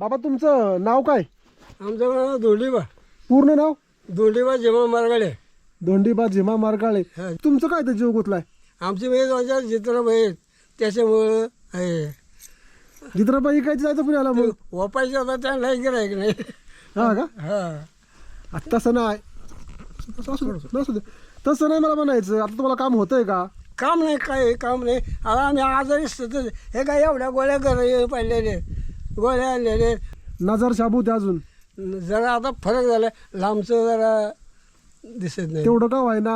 बाबा तुमचं नाव काय? आमचं नाव धोंडीबा. पूर्ण नाव? धोंडीबा जेव्हा मारगाडे. धोंडीबा झिमा मार्गाळे. हा. तुमचं काय तर जीव गुतलाय? आमची म्हणजे चित्रबाई त्याच्यामुळं आहे. जित्राबाई काय जायचं पुण्याला मग? वापायचं होता त्या नाही गिरायक नाही. हा का? हा तसं नाही. असू दे. तसं नाही मला म्हणायचं. आता तुम्हाला काम होतंय का? काम नाही, काय काम नाही. आता आम्ही आजारी सतत हे काय एवढ्या गोळ्या घर पडलेले, गोळ्या आणलेले. नजर शाबूत आहे अजून. जरा आता फरक झाला, लांबचं जरा दिसत नाही. तेवढं का व्हायना.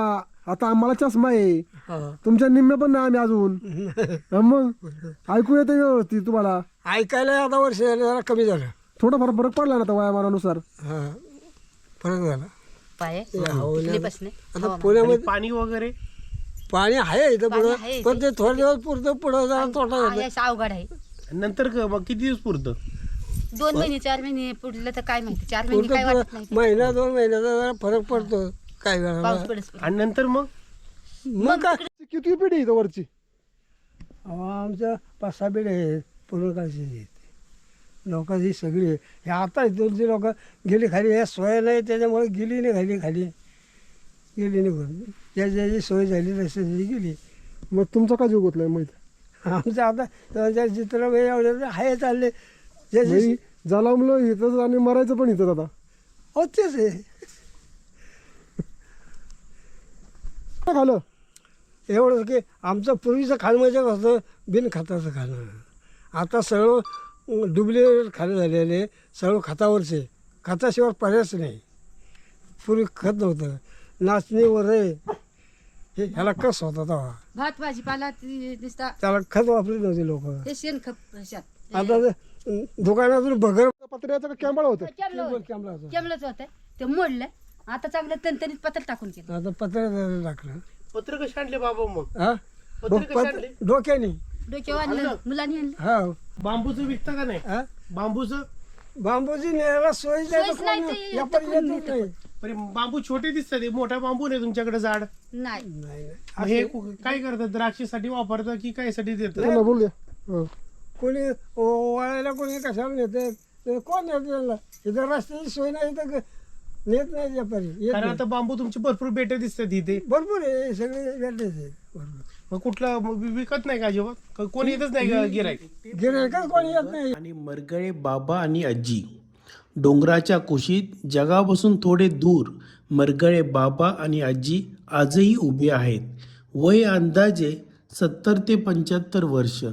आता आम्हाला चष्मा आहे, हा. तुमच्या निम्मे पण नाही आम्ही अजून. मग ऐकू येतं व्यवस्थित तुम्हाला? ऐकायला आता वर्ष झाले जरा कमी झालं. थोडंफार फरक पडला ना आता वयामानानुसार. हा फरक झाला. पाय आता पुण्यामध्ये पाणी वगैरे पाणी आहे इथं पाणी पुढं, आहे पण ते थोडे दिवस पुरतं पुढं जरा तोटा होतो. अवघड आहे. नंतर मग किती दिवस पुरतं? 2 महिने 4 महिने पुढलं तर काय माहिती. 4 महिने पुरतं काय वाटत नाही. महिना 2 महिन्याचा जरा फरक पडतो काय वेळा. पाऊस पडत आणि नंतर मग मग काय किती पिढी इथं वरची? आमचं 5-6 पिढी आहेत पूर्वकाळची लोकांची सगळी. हे आता इथूनची लोक गेली खाली, या सोय नाही त्याच्यामुळे गेली नाही खाली गेली निघून. ज्याची सोय झाली तशी गेली. मग तुमचा काय जीव गुतलाय माहिती? आमचं आता चित्रबाई एवढे आहे चालले ज्याची जलामलं इथंच आणि मरायचं पण इथंच आता. होतेच आहे. काय खाल्लं? एवढं की आमचं पूर्वीचं खाणं म्हणजे कसं बिनखताचं खाणं. आता सगळं डुप्लिकेट खाणं झालेले, सगळं खतावरचे. खताशिवाय पर्यायच नाही. पूर्वी खत नव्हतं. नाचणी वरे हे ह्याला कस होता तेव्हा. भात भाजीपाला दिसता त्याला खत वापरत नव्हते लोक. ते शेण खप आता ते दुकानातून बगर पत्र्याचं का कॅम्बळ होतं? कॅमला होता. केमलंच होत ते मोडलं. आता चांगलं तणतणीत पत्र टाकून केलं. आता पत्र टाकलं. पत्र कसे आणले बाबा मग? हा पत्र कसे आणले? डोक्याने. डोक्यावर आणलं, मुलांनी आणलं. हा बांबूचं विकता का नाही? हा बांबूचं बांबूची न्यायला सोयीच आहे तर सोयीच नाही कोण ते व्यापारी येत नाही. पण बांबू छोटे दिसतात, हे मोठा बांबू नाही तुमच्याकडे झाड. नाही. नाही मग हे काय करतात? द्राक्षेसाठी वापरतात की काय साठी देतात? त्यांना बोलूया. हं. कोणी वाळायला कोणी कशाला नेते, ते कोण नेते त्यांना? इथं रस्त्याची सोय नाही तर नेत नाही व्यापारी येत कारण नाही. आता बांबू तुमचे भरपूर बेटे दिसतात इथे. भरपूर आहे सगळे भेटले भरपूर. मग कुठला विकत नाही का अजिबात? कोणी येतच नाही का गिराईक? गिऱ्हाईकच कोणी येत नाही. आणि मरगळे बाबा आणि आजी. डोंगराच्या कुशीत जगापासून थोडे दूर मरगळे बाबा आणि आजी आजही उभे आहेत. वय अंदाजे 70 ते 75 वर्ष.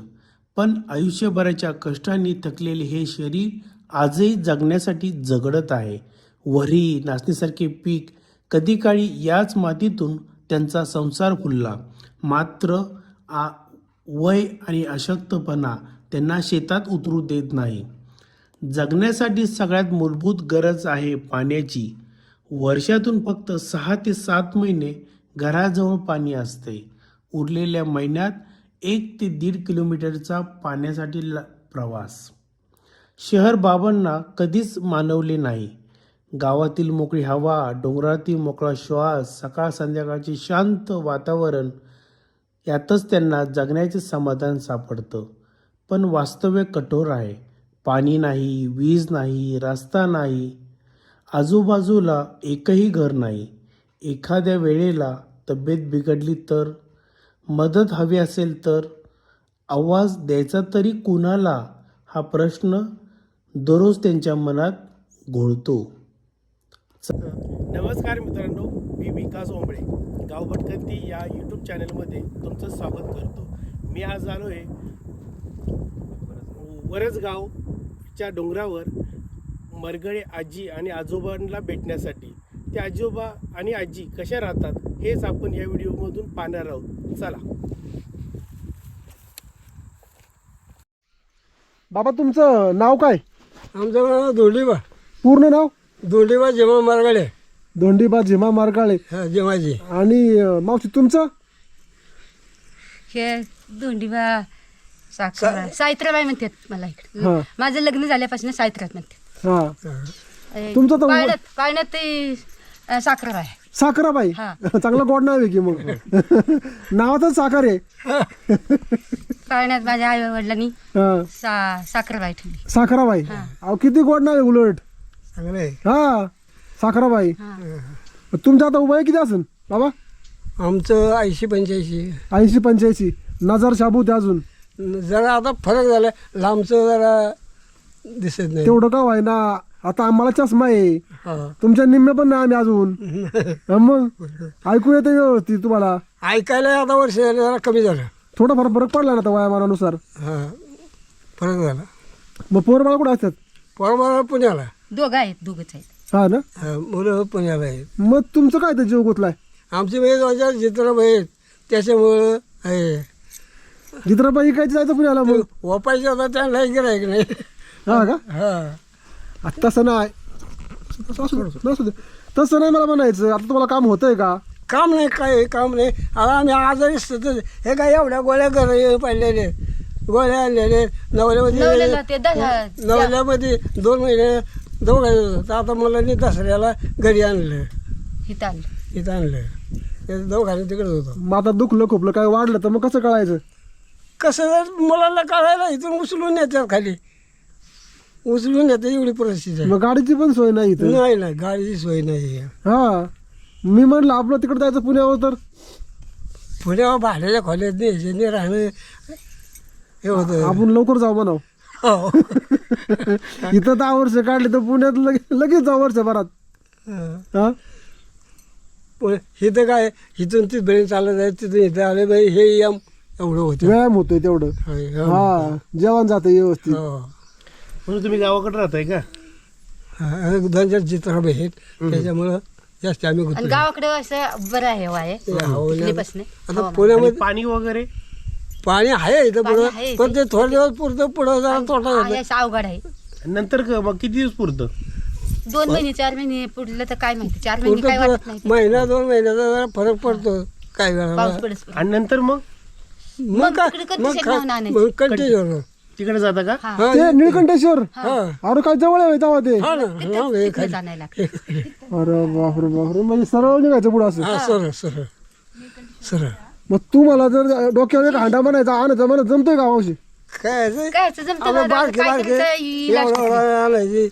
पण आयुष्यभराच्या कष्टांनी थकलेले हे शरीर आजही जगण्यासाठी झगडत आहे. वरी नाचणीसारखे पीक कधी काळी याच मातीतून त्यांचा संसार फुलला. मात्र वय आणि अशक्तपणा त्यांना शेतात उतरू देत नाही. जगण्यासाठी सगळ्यात मूलभूत गरज आहे पाण्याची. वर्षातून फक्त 6 ते 7 महिने घराजवळ पाणी असते. उरलेल्या महिन्यात 1 ते 1.5 किलोमीटरचा पाण्यासाठी प्रवास. शहर बाबांना कधीच मानवले नाही. गावातील मोकळी हवा, डोंगरातील मोकळा श्वास, सकाळ संध्याकाळचे शांत वातावरण यातच त्यांना जगण्याचे समाधान सापडतं. पण वास्तव्य कठोर आहे. पाणी नाही, वीज नाही, रस्ता नाही, आजूबाजूला एकही घर नाही. एखाद्या वेळेला तब्येत बिघडली तर, मदत हवी असेल तर आवाज द्यायचा तरी कुणाला, हा प्रश्न दररोज त्यांच्या मनात घोळतो. नमस्कार मित्रांनो, मी विकास ओंबळे गाव भटकंती या यूट्यूब चॅनलमध्ये तुमचं स्वागत करतो. मी आज आलो आहे वरसगावच्या डोंगरावर मरगळे आजी आणि आजोबांना भेटण्यासाठी. ते आजोबा आणि आजी कशा राहतात हेच आपण या व्हिडिओमधून पाहणार आहोत. चला. बाबा तुमचं नाव काय? आमचं नाव धोंडीबा. पूर्ण नाव? धोंडीबा जेव्हा मारगाडे. धोंडीबा झिमा मार्गाळे. हा जेव्हाजी. आणि मावशी तुमचं? हे धोंडीबा सावित्रीबाई म्हणतात मला इकडे. हा. माझं लग्न झाल्यापासून सावित्रीबाई म्हणतात. हा. तुमचं तर पाळण्यात ते साखरबाई आहे. साखराबाई हा. चांगलं गोड नाव आहे की मग नावातच साखर आहे. पाळण्यात माझ्या आई वडिलांनी हा. साखरबाई ठेवली. साखराबाई अहो किती गोड नाव आहे उलट. चांगलं आहे. हा साखराबाई. हा. तुमचं आता वय किती असेल बाबा? आमचं 80-85. 80-85. नजर शाबूत आहे अजून. जरा आता फरक झाला, लांबचं जरा दिसत नाही. तेवढं का व्हाय ना, आता आम्हाला चष्मा आहे, हा. तुमच्या निम्मे पण नाही आम्ही अजून. हा मग ऐकू येतं व्यवस्थित तुम्हाला? ऐकायला आता वर्ष झालं जरा कमी झालं. थोडाफार फरक पडला ना आता वयामानानुसार. हा, फरक झाला. मग पोरबाळा कुठे असतात? पोरबाळा पुण्याला. दोघंच आहेत. हा ना. हा, मुलं पुण्याला आहेत. मग तुमचं काय तर जीव गुतलाय? आमची माझ्या चित्रबाई आहेत, त्याच्यामुळं आहे. जित्राबाई काय जायचं पुण्याला मग? वापायचं होता त्यांना गिरायक नाही. हा का? हा, तसं नाही, नसू दे. तसं नाही मला म्हणायचं. आता तुम्हाला काम होतंय का? काम नाही, काय काम नाही. आता आम्ही आजारी सतत हे काय एवढ्या गोळ्या घर पडलेले, गोळ्या आणलेले. नवऱ्याला ते नवल्यामध्ये 2 महिने दोघांचं. तर आता मला दसऱ्याला घरी आणलं, इथं आणलं. इथं आणलं. ते दोघांनी तिकडे होतं. मग आता दुखलं खोपलं काय वाढलं तर मग कसं कळायचं? कसं जर मुलांना कळायला इथून उचलून येतात खाली, उचलून येते एवढी परिस्थिती आहे. मग गाडीची पण सोय नाही इथं. नाही नाही, गाडीची सोय नाही. हा, मी म्हटलं आपलं तिकडे जायचं पुण्यावर, तर पुण्यावर भाड्याच्या खोल्यात नाही राहणं हे होतं. आपण लवकर जाऊ म्हणाव. हो. इथं 10 वर्ष काढले तर पुण्यात लगेच जाऊ वर्षभरात. हा, पण इथं काय, इथून तिथपर्यंत चालत आहे, तिथून इथं आले बाई हे यम एवढं होतं. व्यायाम होतोय तेवढं. हा, जेवण जातं व्यवस्थित. हो. म्हणून तुम्ही गावाकडे राहताय का? 2-4 चित्रपट आहेत, त्याच्यामुळं जास्त आम्ही आणि गुंतलो. गावाकडे असं बरं आहे वाय इथलीपासून. आता पुण्यामध्ये पाणी वगैरे पाणी आहे इथं पाणी पुढं, आहे पण ते थोडे दिवस पुरतं, पुढं जरा तोटा झाला. असं अवघड आहे. नंतर मग किती दिवस पुरतं? 2 महिने 4 महिने पुढलं तर काय माहिती. 4 महिने काय वाटत नाही. महिना 2 महिन्याचा जरा फरक पडतो काय वेळा. पाऊस पडस. आणि नंतर मग मग काय, तिकडे मग कंटिन्यू काय, आणायचं. मग कंटिन्यू. तिकडे जाता का? हा. ते निळकंठेश्वर. हा, अरे काय जवळ आहे तेव्हा ते. हा ना, हा, हे तिथनं खाली. जाणायला. अरे बापरे बापरे, म्हणजे सरळ निघायचं पुढं असं. हा, सरळ सरळ सरळ. मग तुम्हाला जर डोक्यावर एक हांडा म्हणायचा आणायचा म्हणत जमतोय का मावशी? काय आहे ते? काय जमतं आपलं दादा, बारके काय बारके करायचं, इलाज एवढं करायचं. आणायची.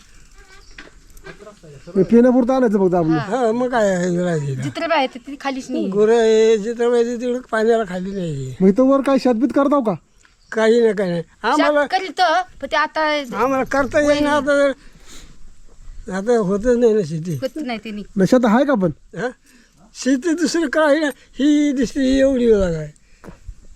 पिण्यापुरतं आणायचं फक्त आपलं. हा, मग काय आहे, चित्रबाई आहे तर ती खालीच नाही. गुरं हे चित्रपती तिकडे पाण्याला खाली नाही. मग इथं वर काय शेतबीत करताव का? काही नाही, काही नाही. आम्हाला करीत पण ते आता आम्हाला करता येईल ना. आता होतच नाही ना शेती. होत नाही त्यांनी. नशात आहे का पण? हा, शेती दुसरं काही नाही. ही दिसते ही एवढी जागा आहे.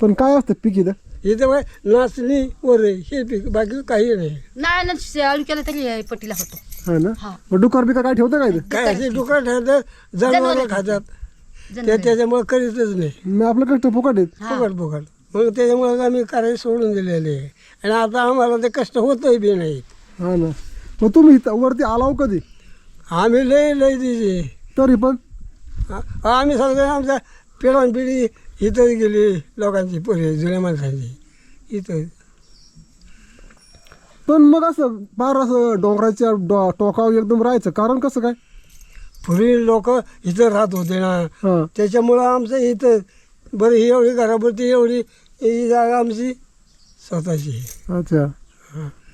पण काय असतं पीक इथं? इथं बाय नाचणी वर हे पीक, बाकी काही नाही. नाही अळू केलं तरी पट्टीला होतो. हा ना. हा. मग डुकर बिका काय ठेवतं का इथं? काय असे डुकर ठेवतात, जनावरं खातात. त्याच्यामुळे करीतच नाही. मी आपलं कष्ट फुकट आहेत. फुकट फुकट. मग त्याच्यामुळे आम्ही करायला सोडून दिलेले आहे. आणि आता आम्हाला ते कष्ट होतही बी नाही. हा ना. मग तुम्ही इथं वरती आलाव कधी? आम्ही लय लय दिली. तरी पण आम्ही सगळं आमच्या पिढी इथंच गेली, लोकांची पोरी जुन्या माणसांची इथं. पण मग असं फार असं डोंगराच्या टोकावर एकदम राहायचं कारण कसं काय? पूर्वी लोक इथं राहत होते ना, हा. त्याच्यामुळं आमचं इथं बरं ही एवढी घरापुरती एवढी ही जागा आमची स्वतःची. अच्छा.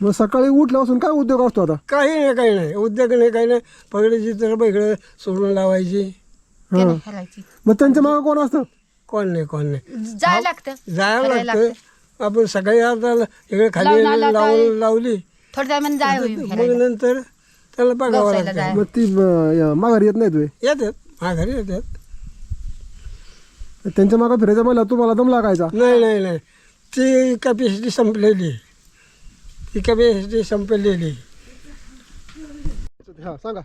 मग सकाळी उठल्यापासून काय उद्योग असतो आता? काही नाही, काही नाही उद्योग नाही, काही नाही. पगडीची तर इकडं सोडून लावायची. ते नाही हलायची. मग त्यांच्या मागं कोण असतं? कोण नाही, कोण नाही. जायला लागतं. जायला करायला लागतं. आपण सकाळी आता इकडे खाली लावून आला लावून लावली, थोड्या टायमाने जाय मग नंतर त्याला बघावं गवसायला लागतं. जाय. मग ती माघारी येत नाही तुम्ही? येतात माघारी येतात. त्यांच्या मागं फिरायचं मला तुम्हाला दम लागायचा? नाही नाही नाही, ती कॅपॅसिटी संपलेली. ती कॅपॅसिटी संपलेली. हा सांगा.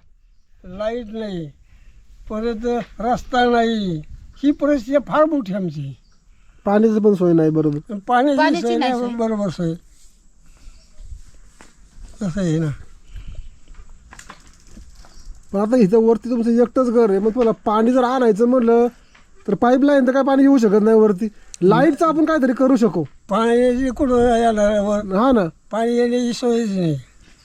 लाईट नाही, परत रस्ता नाही. ही परिस्थिती फार मोठी आमची. पाण्याची पण सोय नाही बरोबर. पाण्याची पाण्याची सोय नाही नाही सोय. बरोबर सोय. असं आहे ना. पण आता इथं वरती तुमचं एकटंच घर आहे, मग तुम्हाला पाणी जर आणायचं म्हटलं तर पाईपलाईन तर काय पाणी येऊ शकत नाही वरती. लाईटचं आपण काहीतरी करू शकू. पाण्याची कुठं येणार वर? हा ना. पाणी येण्याची सोयच नाही.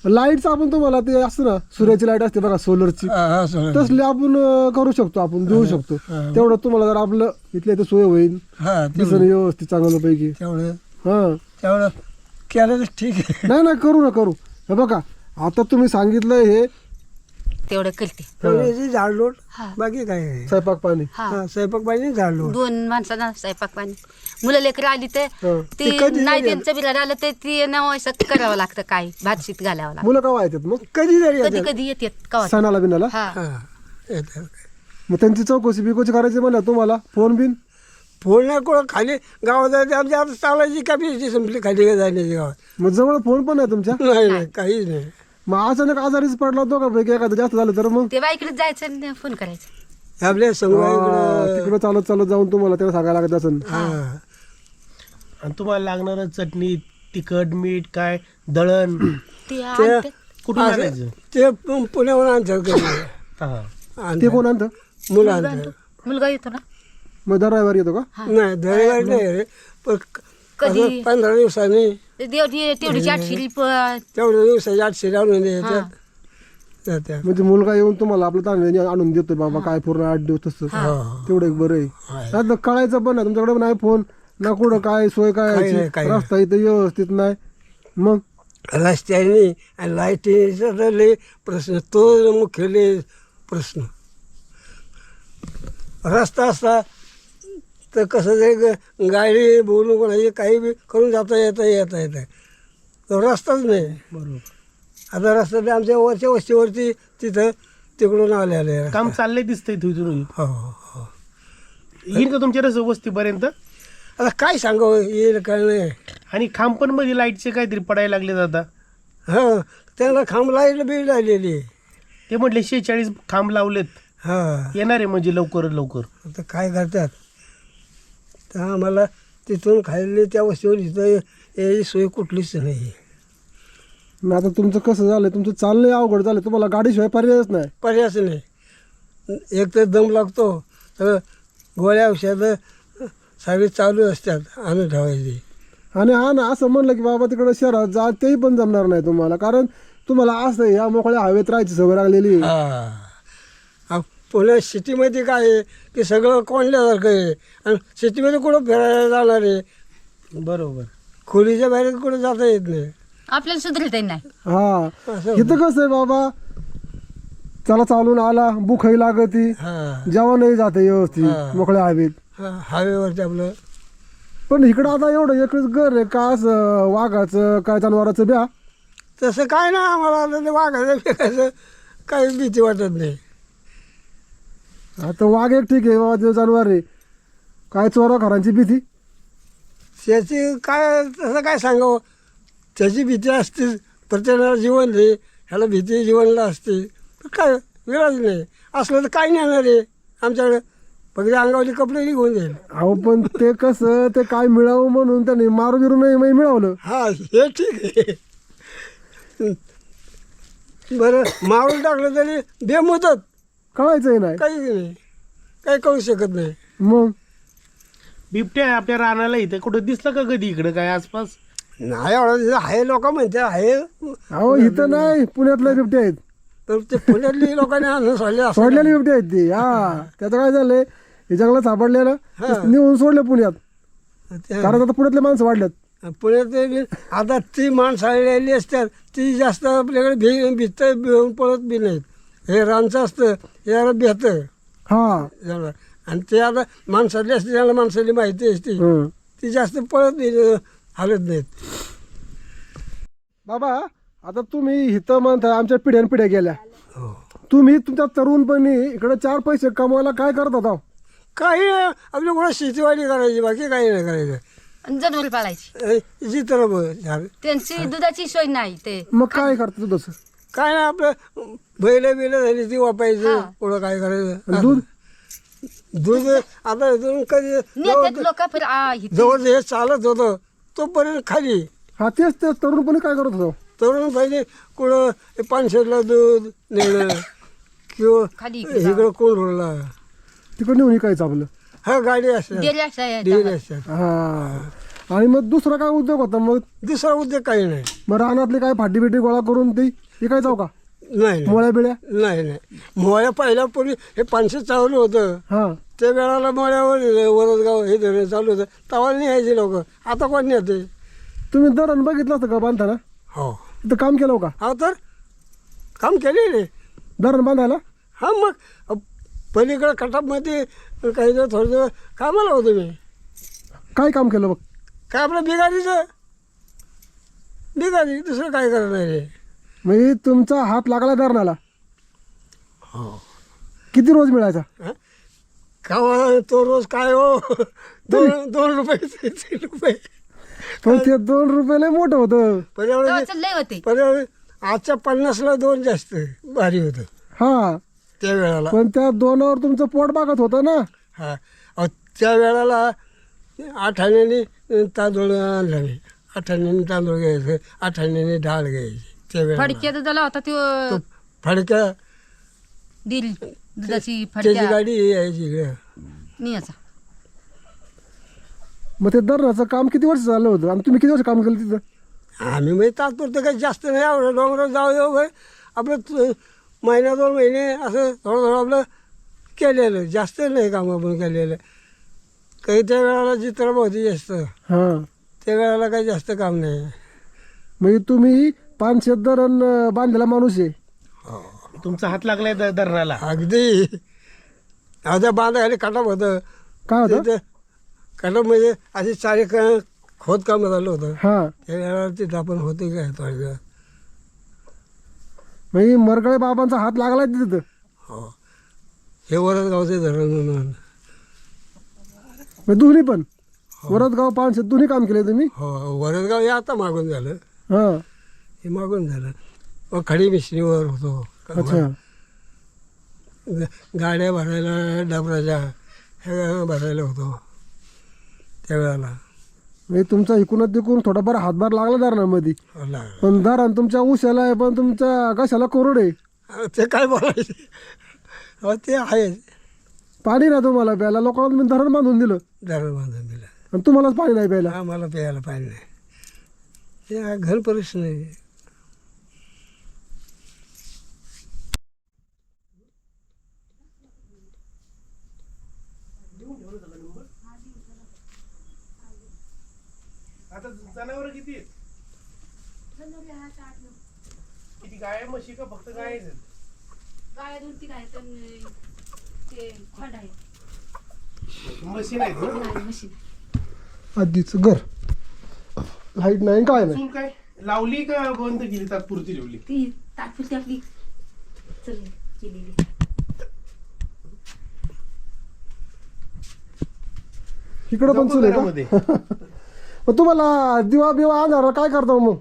लाईटचं आपण तुम्हाला ते असतं ना सूर्याची लाईट असते बघा सोलरची, हा सर तसली आपण करू शकतो, आपण देऊ शकतो. तेवढं तुम्हाला जर आपलं इथल्या इथे सोय होईल, हा दिसन व्यवस्थित चांगलं पैकी. तेवढं हा केलं तर ठीक आहे. नाही करू ना करू. हे बघा आता तुम्ही सांगितलं हे तेवढं करते. तेवढ्याची झाडलोट, हा. बाकी काय नाही. स्वयंपाक पाणी. हा स्वयंपाक पाहिजे झाडलोट. 2 माणसांना स्वयंपाक पाणी. मुलं लेकरं आली तर हा. ती कधी नाही जरी त्यांचं बिराड आलं तर ती असं करावं लागतं, काय भात शीत घालावं लागतं. मुलं का येतात मग कधी जरी कधी येतात. कधी येतात कवा. सणाला बिनाला? हा हा येतात. मग त्यांची चौकशी बिकोची करायची म्हणलं तुम्हाला फोन बिन. फोन नाही कोण खाली गावात जायचं, आमच्या आता चालायची कॅपॅसिटी संपली खाली जाण्याची गावात. मग जवळ फोन पण आहे तुमच्या? नाही काहीच नाही. मग अचानक आजारीच पडला होतो का पैकी एखादं जास्त झालं तर मग ते बाईकडेच जायचं आणि फोन करायचं. आपल्या संघ तिकडे चालत चालत जाऊन तुम्हाला त्याला सांगायला लागत असेल. आणि तुम्हाला लागणारं चटणी, तिखट, मीठ, काय दळण ते आणतात. कुठून आणायचं? ते पुण्याहून आणतात कधी. हा. ते कोण आणतं? मुलं आणतात. मुलगा येतो ना. मग दरवावर येतो का? नाही दरवारी नाही रे, पण कधी? असं 15 दिवसांनी ते तेवढी चाटशिरी तेवढ्या दिवसाची 800 आणून येतात. जात्या. म्हणजे मुलगा येऊन तुम्हाला आपलं तांदळाने आणून देतोय बाबा काय पूर्ण 8 दिवस तसं. तेवढं एक बरं आहे. आता कळायचं पण नाही तुमच्याकडे नाही फोन ना, कुठं काय सोय काय काही नाही, याची. काही नाही. रस्ता इथं व्यवस्थित नाही. मग रस्त्याने आणि लाईटीचा तर लय प्रश्न, तो मुख्य लय प्रश्न. रस्ता असता तर कसं ते गाडी बोलून कोणाची काही बी करून जाता येतं. तो रस्ताच नाही. बरोबर. आता रस्ता ते आमच्या वरच्या वस्तीवरती तिथं तिकडून आले. काम चाललंय दिसतंय इथून. हो हो. येईल का तुमच्या रस वस्तीपर्यंत? आता काय सांगावं येईल काय नाही. आणि खांबन मध्ये लाईटचे काहीतरी पडायला लागले आता. हां त्यांना खांब लाईट बिल आलेली. ते म्हटले 46 खांब लावलेत, हां येणार आहे म्हणजे लवकर. आता काय करतात तर आम्हाला तिथून खाल्ली त्या वस्तीवर इथं याची सोय कुठलीच नाही. मग आता तुमचं कसं झालंय, तुमचं चाललंय अवघड झालंय, तुम्हाला गाडीशिवाय पर्यायच नाही. पर्यायच नाही. एक तर दम लागतो, तर गोळ्या औषधं सगळी चालू असतात आणून ठेवायची. आणि हा ना असं म्हणलं की बाबा तिकडं शहरात जा, तेही पण जमणार नाही तुम्हाला, कारण तुम्हाला असं या मोकळ्या हवेत राहायची सवय लागलेली आहे. हां पुण्या सिटीमध्ये काय आहे की सगळं कोंडल्यासारखं आहे. आणि सिटीमध्ये कुठं फिरायला जाणार आहे, बरोबर. खोलीच्या बाहेर कुठं जाता येत नाही. आपल्याला सुधरता नाही. हा असं इथं कसं आहे बाबा, चला चालून आला, भूकही लागती, हां जेवणही जाते व्यवस्थित हा. मोकळ्या हवेत. हवेवरती आपलं. पण इकडं आता एवढं एकच घर आहे का, असं वाघाचं काय जनावराचं ब्या. तसं काय नाही आम्हाला, आता ते वागायचं फेकायचं काही भीती वाटत नाही. आता वाघ एक ठीक आहे बाबा, ते जनावर आहे, काय चोराखोरांची भीती. त्याची काय तसं काय सांगावं, त्याची भीती असतेच. प्रत्येकाला जीवन आहे, ह्याला भीती जीवनला असते. तर काय विराज नाही असलं तर काय नाही येणार आहे आमच्याकडे, फक्त अंगावरचे कपडे निघून जाईल. अहो पण ते कसं, ते काय मिळावं म्हणून त्याने मारू बिरू नाही मग मिळवलं. हा हे ठीक आहे. बरं मारून टाकलं तरी बेमुदत कळायचंही नाही. काही नाही, काही कळू शकत नाही. मग बिबट्या आपल्या रानाला इथे कुठं दिसलं का कधी इकडं काय आसपास? नाही एवढं आहे, लोक म्हणते आहे, अहो इथं नाही, पुण्यातल्या बिबट्या आहेत, तर ते पुण्यातली लोकांनी आणून सोडले असं सोडलेली बिबट्या आहेत ती. हा त्याचं काय झालंय, हे जंगलात सापडलेलं ते नेऊन सोडलं पुण्यात, ते- कारण आता पुण्यातले माणसं वाढल्यात. पुण्यात ते आता ती माणसं आलेली असतात, ती जास्त आपल्याकडे भीत भिवून पळत बी नाहीत. हे रानचं असतं, हे जरा भेतं हा जरा. आणि ते आता माणसातली असते, ज्याला माणसाली माहिती असते, हं. ती जास्त पळत नाही, हालत नाहीत. बाबा आता तुम्ही इथं म्हणता आमच्या पिढ्या गेल्या, हो. तुम्ही तुमच्या तरुणपणी इकडे 4 पैसे कमवायला काय करत होता? काही नाही, आपली कोणा शेतीवाडी करायची, बाकी काही नाही करायचं. आणि जनावर पाळायची. जी तर झालं त्यांची दुधाची सोय नाही. ते मग काय करतो तू तसं? काय नाही, आपलं बैल झाली ती वापायचं, हा. पुढं काय करायचं. आणि दूध दूध आता इथून कधी नेत्यात लोक जवळ हे चालत होतं तोपर्यंत खाली. हा तेच तरुणपणी काय करत होता? तरुण पाहिजे कुठं पानशेतला दूध नेणं किंवा खाली इकडं कोण रोडला. तिकडे नेऊन विकायचं आपलं. हा गाडी असतात, डेअरी असं आहे. डेअरी असतात. हा आणि मग दुसरा काय उद्योग होता मग? दुसरा उद्योग काही नाही. मग रानातले काय फाटी बिटी गोळा करून ती विकायचं का? नाही नाही. मोळ्या बिळ्या? नाही मोळ्या पहिल्यापूर्वी हे 500 चालू होतं. हां. त्या वेळाला मोळ्यावर वरदगाव हे धरण चालू होतं, तवा नाही यायचे लोक. आता कोण नेते? तुम्ही धरण बघितलं असतं का बांधताना? हो. तिथं काम केलं का हा तर काम केलेले धरण बांधायला? हा. मग पलीकडं कटापमध्ये काही दिवस थोडं दिवस कामाला होतो मी. काय काम केलं बघ? काय आपलं बिगारी दुसरं काय करत नाही रे. म्हणजे तुमचा हात लागला धरणाला? हो. किती रोज मिळायचा? का तो रोज काय हो 2 रुपये 3 रुपये. पण ते 2 रुपये लय मोठं होतं. पर्यावरण तेव्हाच लय होते. पर्यावरण आजच्या 50ला 2 जास्त भारी होतं हा. त्या वेळाला. पण त्या 2वर तुमचं पोट भागत होतं ना. हा. अहो, त्या वेळाला 8 आण्याने तांदूळ आणला मी. 8 आण्याने तांदूळ घ्यायचं, 8 आण्याने डाळ घ्यायची त्या वेळेला. फडक्यात झाला होता तो तो फडक्या दिल दुधाची त्याची फडक्या गाडी यायची इकडं. नियाचा. मग ते धरणाचं काम किती वर्ष झालं होतं आणि तुम्ही किती वर्ष काम केलं तिथं? आम्ही म्हणजे तात्पुरतं काही जास्त नाही आवडत. डोंगरात जाऊ येऊ काय आपलं महिना 2 महिने असं थोडं आपलं केलेलं. जास्त नाही काम आपण केलेलं. काही त्या वेळाला चित्रप होती जास्त. हां. त्या वेळाला काही जास्त काम नाही. म्हणजे तुम्ही 500 धरण बांधलेला माणूस आहे. तुमचा हात लागलाय धरणाला. अगदी आता बांधायला काटप होतं. काय होतं? तिथं काटप म्हणजे अशी 4 खोदकाम झालं होतं. हां. त्या वेळेला तिथं आपण होते काय थोडं. म्हणजे मरगळे बाबांचा हात लागलाय तिथं? हो. हे वरदगावचे धरण म्हणून. म्हणजे दोन्ही पण वरदगाव 500 दोन्ही काम केले तुम्ही? हो. वरदगाव हे आता मागून झालं. हां. हे मागून झालं. मग खडी मिशनीवर होतो. अच्छा. गाड्या भरायला डबराच्या ह्या भरायला होतो त्या वेळेला. म्हणजे तुमचा इकूनच तिकून थोडाफार हातभार लागला धरणामध्ये. लागलं. पण धरण तुमच्या उशाला आहे पण तुमच्या घशाला कोरड आहे. ते काय बोलायचे. हो ते आहे. पाणी नाही तुम्हाला प्यायला. लोकांना तुम्ही धरण बांधून दिलं धरण बांधून दिलं. आणि तुम्हालाच पाणी नाही प्यायला. आम्हाला प्यायला पाणी नाही. ते घर परिस्थिती नाही. आता जनावर किती आहेत? किती गाय म्हशी का फक्त गाय आहेत? गाय 2-3 आहेत आणि ते खोंड आहे. म्हशी नाहीत ना? नाही, म्हशी नाही. आधीच घर लाईट नाही काय नाही. चूल काय लावली का बंद केली तात्पुरती ठेवली? ती तात्पुरती आपली चल केलेली. इकडं पण चूल आहे का? घरामध्ये. मग तुम्हाला दिवा बिवा आणणार काय करता मग?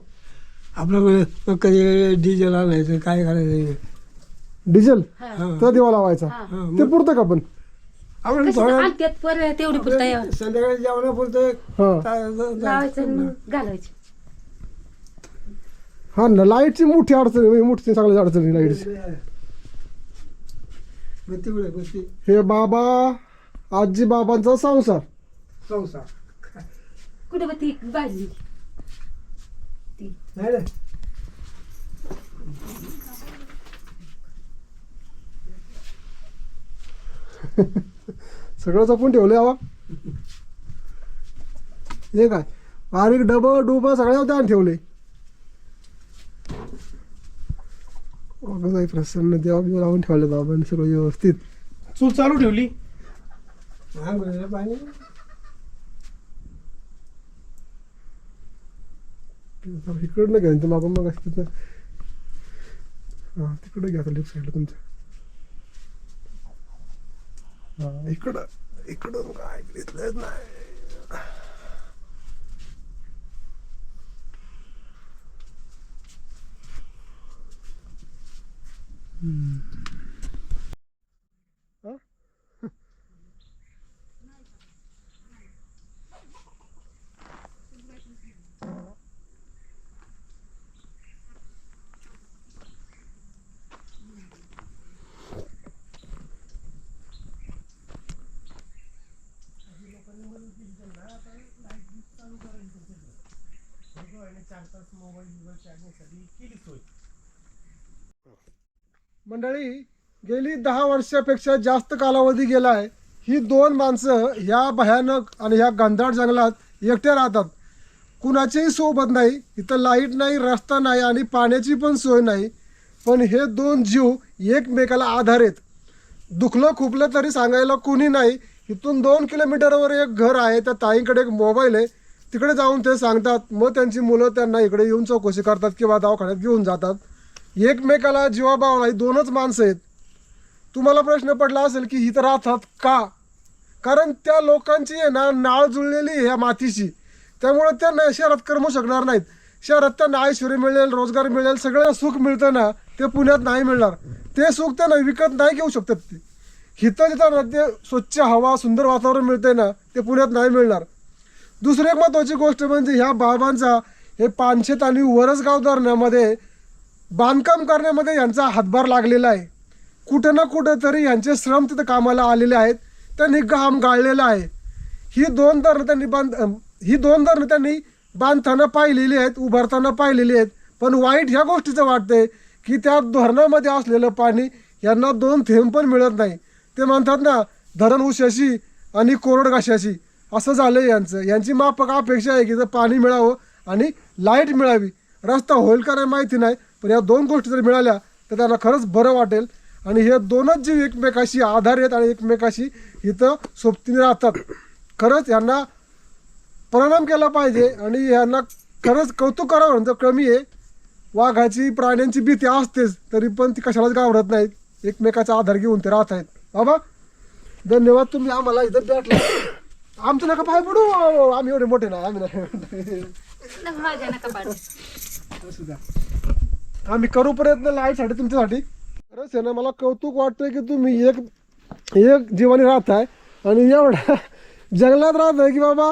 आपलं कधी डिझेल आणायचं काय करायचं. डिझेल हा. तर दिवा लावायचा. हा. ते पुरतं का पण? आपण कशी थोडं आणतात पर तेवढी पुरता संध्याकाळी जेवणापुरतं हा. लावायचं आणि मग घालायचं. हा ना. लाईटची मोठी अडचण आहे. मोठी चांगली अडचण आहे लाईटची. बत्ती हे बाबा आजी बाबांचा संसार. संसार कुठे बघ ती बाजली नाही रे. सगळं जपून ठेवलंय हवा. हे काय बारीक डबं डुबं सगळ्या त्यान ठेवले. प्रसन्न देवा बिवा लावून ठेवले बाबांनी सगळं व्यवस्थित. चूल चालू ठेवली. हा पाणी इकडं घ्या ते मागून मग तिथं. हा तिकडं घ्या लेफ्ट साईडला तुमच्या. हा इकडं इकडं काय घेतलंच नाही. मंडळी, गेली 10 वर्षापेक्षा जास्त कालावधी गेला आहे. ही 2 माणसं ह्या भयानक आणि ह्या घनदाट जंगलात एकटे राहतात. कुणाचीही सोबत नाही, इथं लाईट नाही, रस्ता नाही आणि पाण्याची पण सोय नाही. पण हे 2 जीव एकमेकाला आधार आहेत. दुखलं खुपलं तरी सांगायला कोणी नाही. इथून 2 किलोमीटरवर एक घर आहे, त्या ताईंकडे एक मोबाईल आहे, तिकडे जाऊन ते सांगतात. मग त्यांची मुलं त्यांना इकडे येऊन चौकशी करतात किंवा दवाखान्यात घेऊन जातात. एकमेकाला जीवाभाव नाही, 2च माणसं आहेत. तुम्हाला प्रश्न पडला असेल की इथं राहतात का? कारण त्या लोकांची आहे ना नाळ जुळलेली आहे ह्या मातीशी. त्यामुळे त्यांना शहरात करमू शकणार नाहीत. शहरात त्यांना ऐश्वर्य मिळेल, रोजगार मिळेल, सगळं सुख मिळतं ना, ते पुण्यात नाही मिळणार. ते सुख त्यांना विकत नाही घेऊ शकतात. ते इथं जिथं ना ते स्वच्छ हवा, सुंदर वातावरण मिळतंय ना, ते पुण्यात नाही मिळणार. दुसरी एक महत्त्वाची गोष्ट म्हणजे ह्या बाबांचा हे पानशेत आणि वरसगाव धरणामध्ये बांधकाम करण्यामध्ये यांचा हातभार लागलेला आहे. कुठं ना कुठं तरी यांचे श्रम तिथं कामाला आलेले आहेत. त्यांनी घाम गाळलेला आहे. ही 2 धरणं त्यांनी बांधताना पाहिलेली आहेत, उभारताना पाहिलेली आहेत. पण वाईट ह्या गोष्टीचं वाटतंय की त्या धरणामध्ये असलेलं पाणी यांना 2 थेंब पण मिळत नाही. ते म्हणतात ना, धरण उशाशी आणि कोरड घाशाशी, असं झालं यांचं. यांची माफक अपेक्षा आहे की जर पाणी मिळावं आणि लाईट मिळावी. रस्ता होईल का नाही माहिती नाही, पण या 2 गोष्टी जर मिळाल्या तर त्यांना खरंच बरं वाटेल. आणि हे 2च जीव एकमेकाशी आधार आहेत आणि एकमेकाशी इथं सोबतीने राहतात. खरंच यांना परिणाम केला पाहिजे आणि यांना खरंच कौतुक करावं म्हणजे कमी आहे. वाघाची, प्राण्यांची भीती असतेच, तरी पण ती कशालाच घाबरत नाहीत. एकमेकाचा आधार घेऊन ते राहत आहेत. बाबा धन्यवाद, तुम्ही आम्हाला इथं भेटला. आमचं नका पाय पडू, आम्ही एवढे मोठे नाही, आम्ही नाही. माझ्या नका पाडू. असू द्या, आम्ही करू प्रयत्न लाईटसाठी तुमच्यासाठी. खरंच आहे ना, मला कौतुक वाटतंय की तुम्ही एक जीवाने राहताय आणि एवढ्या जंगलात राहताय की बाबा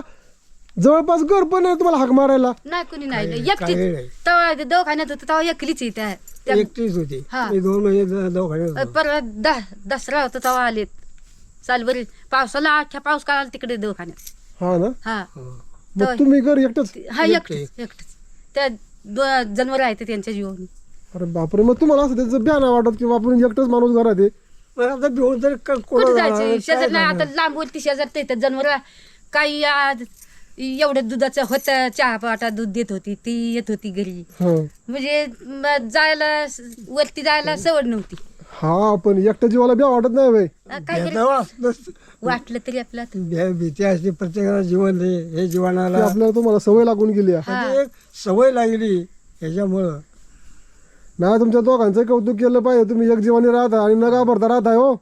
जवळपास घर पण आहे तुम्हाला हाक मारायला. नाही कुणी नाही, काही एकटीच. नाही. तेव्हा दवाखान्यात होतं तेव्हा एकलीच आहे त्या एकटीच होती. हा. मी 2 महिने दवाखान्यात होतो. परवा दसरा होता तेव्हा आलेत. चाल बरी पावसाला अख्ख्या पाऊस काळाला तिकडे दवाखान्यात. हा ना, हा मग तुम्ही घर एकटंच? हा एकटच. त्या जनावर आहेत त्यांच्या जीवानी. अरे बापरे, मग तुम्हाला असं त्याचं ब्या नाही वाटत किंवा आपण एकटंच माणूस घरात आहे? मग आता भिवून तरी कुठे जायचं? शेजार नाही, आता लांबवरती शेजार ते जनावर काही एवढं दुधाचं होतं, चहा पाटा दूध देत होती, ती येत होती घरी. म्हणजे जायला वरती जायला सवड नव्हती. हा, पण एकट्या जीवाला ब्या वाटत नाही बाई. काय वाटलं तरी आपलं भीती असते प्रत्येकाला. जीवन हे जीवनाला आपल्याला तुम्हाला सवय लागून गेली आहे. म्हणजे एक सवय लागली ह्याच्यामुळं. नाही, तुमच्या दोघांचं कौतुक केलं पाहिजे. तुम्ही एक जीवाने राहता आणि न घाबरता राहताय. हो,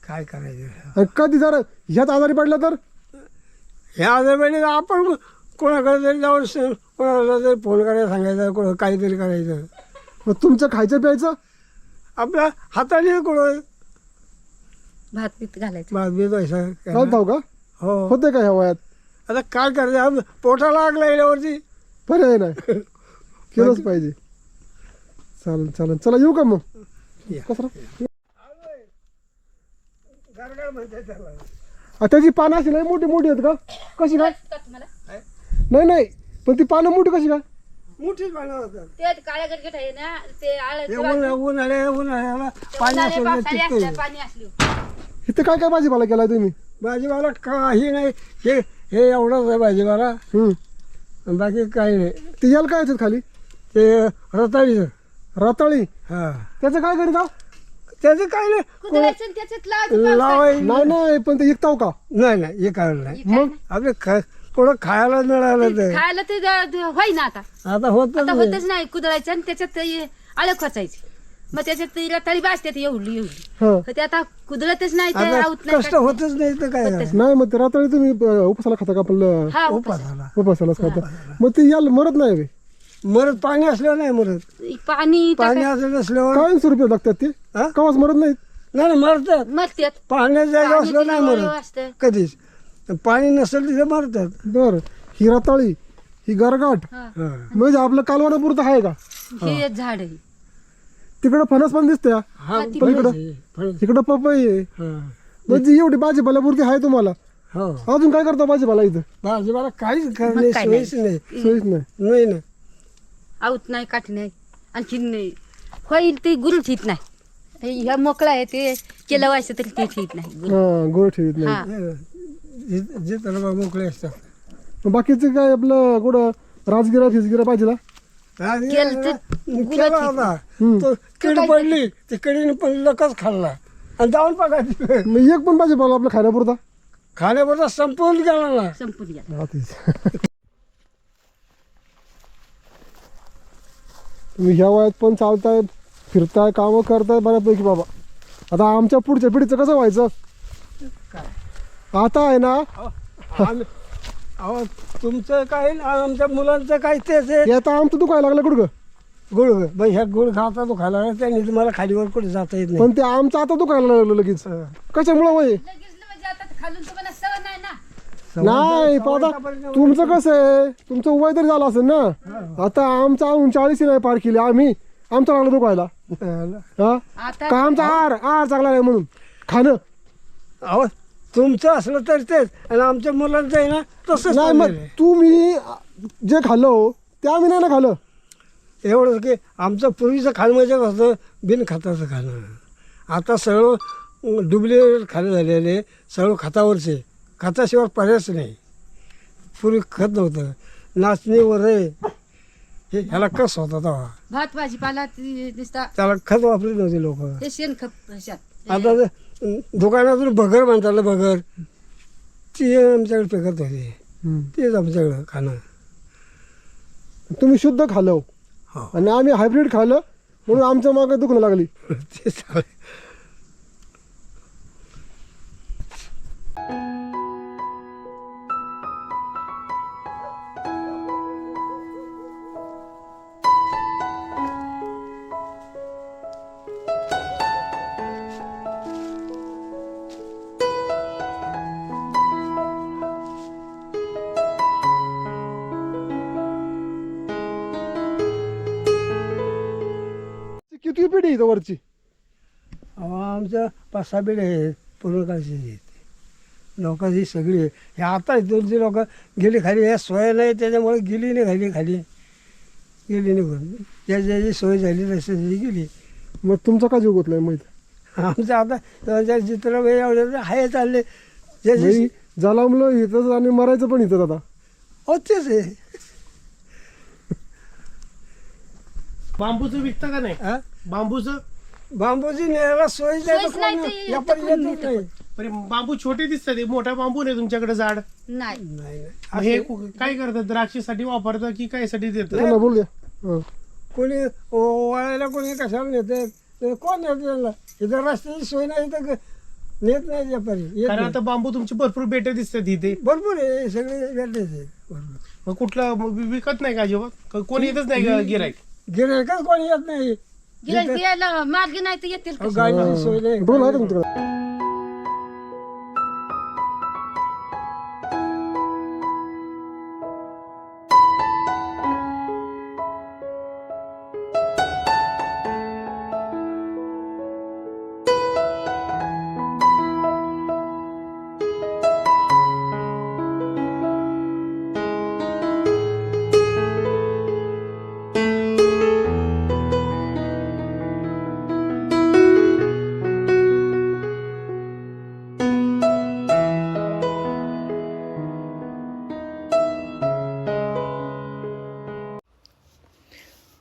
काय करायचं? आणि कधी जर ह्यात आजारी पडला तर ह्या आजारपणी आपण कोणाकडे तरी जाऊन कोणाला तरी फोन करायला सांगायचं, कोणा काहीतरी करायचं. मग तुमचं खायचं प्यायचं आपल्या हाताने कोण भात बीत घालायचं. बातमी पैसा घालताव का? हो. होते का ह्या वयात? आता काय करायचं? पोटाला आग लागल्यावरती पर्याय नाही, केलंच पाहिजे. चालेल चालेल, चला येऊ का मग? कसं त्याची पानं अशी नाही मोठी मोठी आहेत का? कशी काय? नाही नाही, पण ती पानं मोठी कशी काय? मोठीच पानं होतात. ते काळ्या गटगट आहे ना, ते उन्हाळ्याला पाणी असलं टिकतं. पाणी असली इथं काय काय भाजीपाला केलाय तुम्ही? भाजीपाला काही नाही. हे एवढंच आहे भाजीपाला, बाकी काही नाही. ते याला काय येतात खाली? ते रताळीचं. रताळी? हा, त्याचं काय करता? त्याचं काय नाही. कुदळायचं त्याच्यात लावायचं. लावाय नाही नाही, पण ते विकताव का? नाही नाही, हे काय नाही. मग आपले कोणं खायला मिळालं तर खायला ते होईना आता. आता होत आता होतच नाही. कुदळायचं आणि त्याच्यात आळं खोचायची. मग त्याच्यात रताळी भाजते एवढी हा, ते आता कुदळतच नाही, ते आता आवत नाही. कष्ट होतच नाही तर काय होतच नाही मग ते रताळी तुम्ही उपासाला खाता का? आपलं हा उपासाला उपासालाच खाता. मग ते याला मरत नाही बे? मरत पाणी असल्यावर नाही मरत. पाणी पाणी असलं नसल्यावर काय स्वरूपी लागतात ते? हा? कवाच मरत नाहीत? नाही मरतात. मरतात. पाण्याच्या जागा पाणी असलं नाही तिथे मरत असतं. कधीच. पाणी नसेल तिथे मरतात. बर, ही रताळी, ही गरगाट, हा. हा. म्हणजे आपलं कालवणापुरतं आहे का? हे झाड आहे. तिकडं फणस पण दिसते. हा, ती पण इकडं फणस. इकडं पपई आहे. हा. म्हणजे एवढी भाजीपाल्यापुरती आहे तुम्हाला. हो अजून काय करता भाजीपाला इथं? भाजीपाला काहीच करणे काय सोयीच नाही सोयीच नाही. नाही ना. आऊत नाही काठ नाही आणखी नाही होईल ती गुरुच येत नाही. ह्या मोकळा आहे ते केलं व्हायचं तरी तेच येत नाही गुरु. हा गोड ठेवीत नाही. हा जे त्याला मोकळे असतात. मग बाकीचं काय आपलं कुठं राजगिरा फिसगिरा पाहिजे केलं तर केला होता तो किड पडली ती कडीने पण लकच खाल्ला आणि जाऊन बघा मग एक पण भाजीपाला आपलं खाण्यापुरता? खाण्यापुरता संपवून गेला ना. संपून गेला. हा, तेच. तुम्ही ह्या वयात पण चालताय फिरताय कामं करताय बऱ्यापैकी बाबा. आता आमच्या पुढच्या पिढीचं कसं व्हायचं? आता आहे ना आम्ही अहो तुमचं काय आणि आमच्या मुलांचं काय तेच आहे. हे आता आमचं दुखायला लागलं कुठं? गुळ बाई ह्या गुळ खाता तो खायला लागला त्याने तुम्हाला खालीवर कुठे जाता येत नाही. पण ते आमचं आता दुखायला लागलं लगेच. कशामुळं वय? लगेच म्हणजे आता खालून तुम्हाला सवय नाही ना. नाही पण आता तुमचं कसं आहे, तुमचं वय तरी झालं असेल ना. आता आमचं 39 नाही पार केली आम्ही, आमचं लागलं दुखायला. हा आता का आमचा आहार चांगला नाही म्हणून खाणं? अहो तुमचं असलं तर तेच आणि आमच्या मुलांचं आहे ना तसंच नाही मग चाललेलं आहे. तुम्ही जे खाल्लं ते आम्ही नाही ना खाल्लं. एवढंच की आमचं पूर्वीचं खाणं म्हणजे कसं बिन खताचं खाणं. आता सगळं डुप्लिकेट खाणं झालेले, सगळं खतावरचे. खताशिवाय पर्यायच नाही. पूर्वी खत नव्हतं, नाचणी वरे हे ह्याला कस होता तेव्हा. भात भाजीपाला ती नुसता त्याला खत वापरत नव्हते लोक. ते शेणखत ह्याच्यात. आता ते दुकानातून बगर म्हणतात बगर ती आमच्याकडे पिकत होते. तेच आमच्याकडं खाणं. तुम्ही शुद्ध खाल्लं हो आणि आम्ही हायब्रिड खाल्लं म्हणून आमच्या मागे दुखणं लागली. ते चालेल. किती पिढी इथं वरची? आमचं 5-6 पिढी आहेत पूर्वकाळची आहेत. लोकांची सगळी हे आता दोनशे लोक गेली खाली. ह्या सोय नाही त्याच्यामुळे गेली नाही खाली गेली निघून. ज्याची सोय झाली तशी गेली. मग तुमचा का जीव गुतलाय माहिती? आमचं आता चित्र एवढे आहे चालले ज्याची नाही, जलामलं इथंच आणि मरायचं पण इथंच आता. हो तेच आहे. बांबूचं विकता का नाही? हा? बांबूचं बांबूची न्यायला सोय सोयच नाही ते या पण येतं येतच कोण नाही. अरे बांबू छोटे दिसतात, मोठा बांबू नाही तुमच्याकडे झाड. नाही नाही मग हे काय करतात? द्राक्षीसाठी वापरतात की कायसाठी देतात? त्यांना बोल द्या. हं. कोणी वाळायला कोणी कशाला नेते कोण नेते त्यांना. इथं रस्त्याची सोय नाही तर नेत नाही व्यापारी येत कारण नाही. आता बांबू तुमची भरपूर बेटे दिसतात इथे. भरपूर आहे सगळे भेटायचे भरपूर. मग कुठलं मग विकत नाही का अजिबात? कोणी येतच नाही का गिरायक? गिरायकच कोणी येत नाही. गिऱ्हाईक यायला मार्ग नाही तर येतील अहो, कसे? गाडीची सोय नाही. ड्रोन आहे का तुमच्याकडे?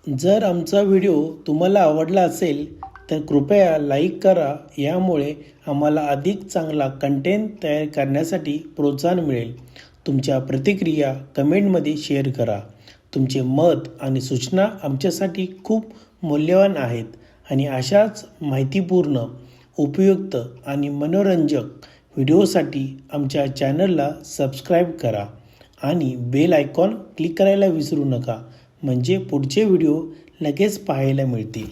जर आमचा व्हिडिओ तुम्हाला आवडला असेल तर कृपया लाईक करा. यामुळे आम्हाला अधिक चांगला कंटेंट तयार करण्यासाठी प्रोत्साहन मिळेल. तुमच्या प्रतिक्रिया कमेंटमध्ये शेअर करा. तुमचे मत आणि सूचना आमच्यासाठी खूप मौल्यवान आहेत. आणि अशाच माहितीपूर्ण, उपयुक्त आणि मनोरंजक व्हिडिओसाठी आमच्या चॅनलला सबस्क्राईब करा आणि बेल आयकॉन क्लिक करायला विसरू नका, म्हणजे पुढचे व्हिडिओ लगेच पाहायला मिळतील.